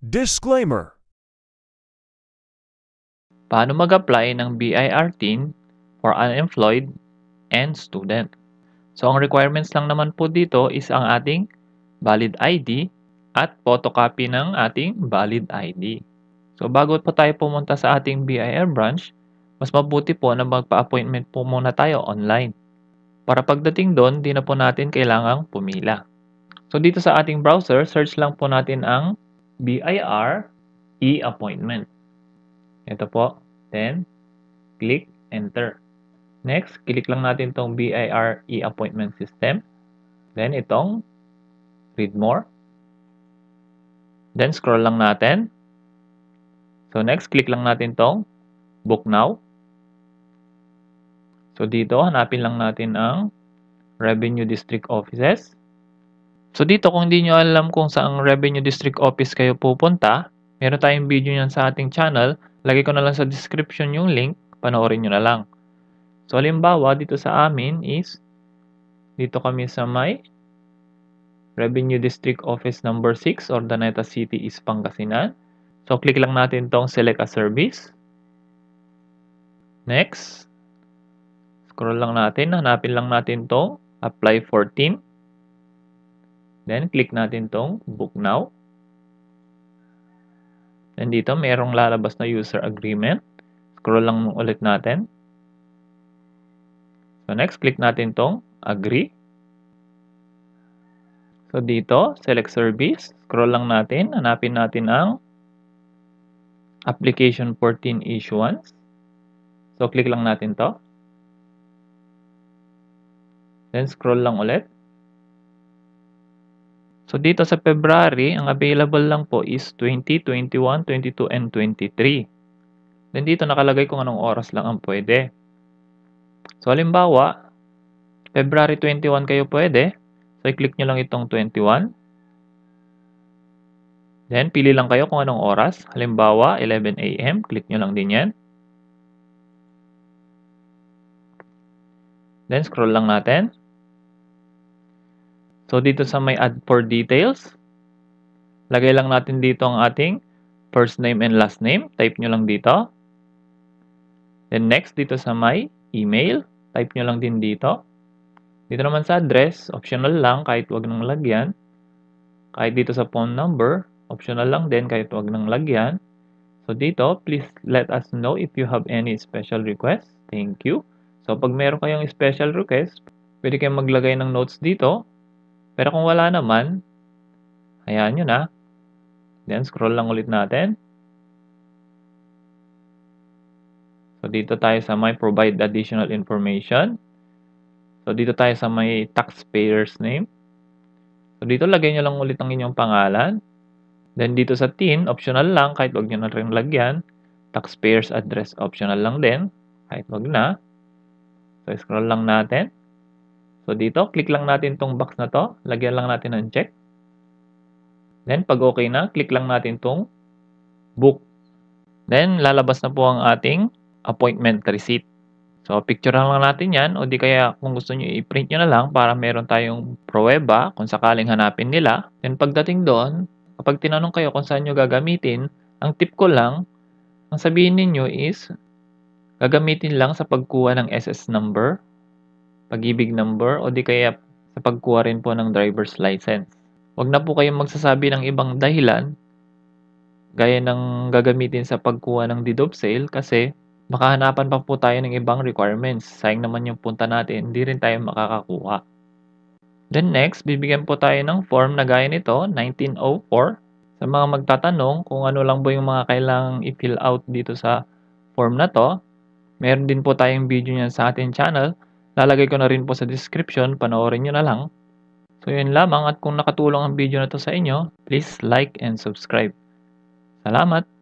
Disclaimer. Paano mag-apply ng BIR-TIN for unemployed and student? So, ang requirements lang naman po dito is ang ating valid ID at photocopy ng ating valid ID. So, bago po tayo pumunta sa ating BIR branch, mas mabuti po na magpa-appointment po muna tayo online. Para pagdating doon, di na po natin kailangang pumila. So, dito sa ating browser, search lang po natin ang BIR e-appointment. Ito po. Then, click Enter. Next, click lang natin itong BIR e-appointment system. Then, itong Read More. Then, scroll lang natin. So, next, click lang natin itong Book Now. So, dito, hanapin lang natin ang Revenue District Offices. So, dito, kung hindi nyo alam kung saang Revenue District Office kayo pupunta, meron tayong video nyan sa ating channel. Lagay ko na lang sa description yung link. Panoorin nyo na lang. So, halimbawa, dito sa amin is, dito kami sa may Revenue District Office number 6, Urdaneta City, East Pangasinan. So, click lang natin tong Select a Service. Next. Scroll lang natin. Hanapin lang natin tong Apply for TIN. Then, click natin tong Book Now. Then, dito, mayroong lalabas na User Agreement. Scroll lang ulit natin. So, next, click natin tong Agree. So, dito, Select Service. Scroll lang natin. Hanapin natin ang Application for TIN Issuance. So, click lang natin to. Then, scroll lang ulit. So, dito sa February, ang available lang po is 20, 21, 22, and 23. Then, dito nakalagay kung anong oras lang ang pwede. So, halimbawa, February 21 kayo pwede. So, i-click nyo lang itong 21. Then, pili lang kayo kung anong oras. Halimbawa, 11 AM. Click nyo lang din yan. Then, scroll lang natin. So, dito sa may add for details, lagay lang natin dito ang ating first name and last name. Type nyo lang dito. Then, next, dito sa may email, type nyo lang din dito. Dito naman sa address, optional lang kahit wag nang lagyan. Kahit dito sa phone number, optional lang din kahit wag nang lagyan. So dito, please let us know if you have any special request. Thank you. So pag meron kayong special request, pwede kayong maglagay ng notes dito. Pero kung wala naman, hayaan nyo na. Then scroll lang ulit natin. So dito tayo sa may provide additional information. So, dito tayo sa may taxpayer's name. So, dito lagay nyo lang ulit ang inyong pangalan. Then, dito sa TIN, optional lang, kahit wag nyo na rin lagyan. Taxpayer's address, optional lang din, kahit wag na. So, scroll lang natin. So, dito, click lang natin tong box na to. Lagyan lang natin ng check. Then, pag okay na, click lang natin tong book. Then, lalabas na po ang ating appointment receipt. So, picture lang natin yan o di kaya kung gusto nyo i-print nyo na lang para meron tayong pruweba kung sakaling hanapin nila. Then pagdating doon, kapag tinanong kayo kung saan nyo gagamitin, ang tip ko lang, ang sabihin ninyo is gagamitin lang sa pagkuha ng SS number, pag-ibig number o di kaya sa pagkuha rin po ng driver's license. Huwag na po kayong magsasabi ng ibang dahilan gaya ng gagamitin sa pagkuha ng deed of sale kasi baka hanapan pa po tayo ng ibang requirements. Sayang naman yung punta natin, hindi rin tayo makakakuha. Then next, bibigyan po tayo ng form na gaya nito, 1904. Sa mga magtatanong kung ano lang ba yung mga kailangang i-fill out dito sa form na to, meron din po tayong video niyan sa ating channel. Lalagay ko na rin po sa description, panoorin nyo na lang. So yun lamang at kung nakatulong ang video na to sa inyo, please like and subscribe. Salamat!